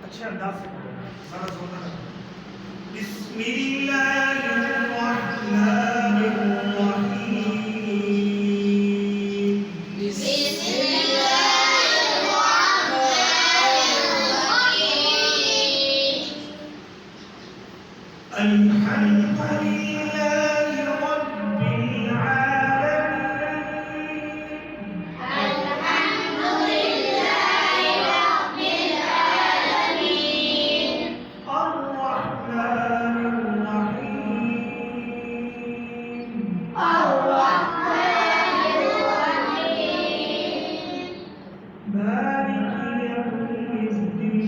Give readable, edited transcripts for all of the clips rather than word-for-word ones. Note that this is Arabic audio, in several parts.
अच्छे अंदाज से पढ़ो, सारा जोर लगा। बिस्मिल्लाहिर्रहमानिर्रहीम। अल्हम्दुलिल्लाहि रब्बिल आलमीन। अर्रहमानिर रहीम। मालिकि यौमिद्दीन।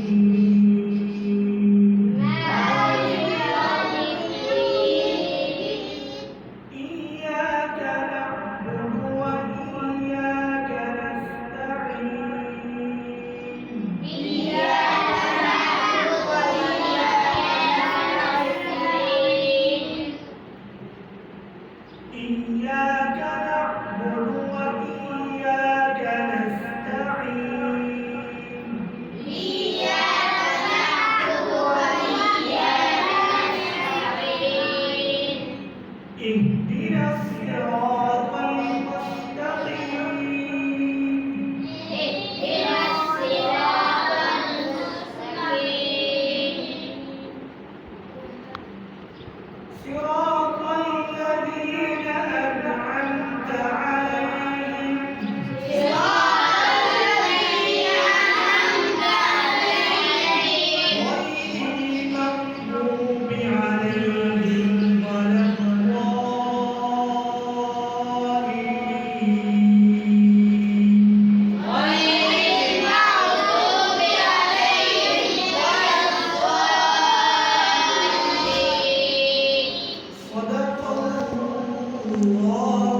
إياك نعبد وإياك نستعين. إياك نعبد وإياك نستعين. اهدنا الصراط المستقيم. صراط الذين أنعمت عليهم غير المغضوب عليهم ولا الضالين. صدق الله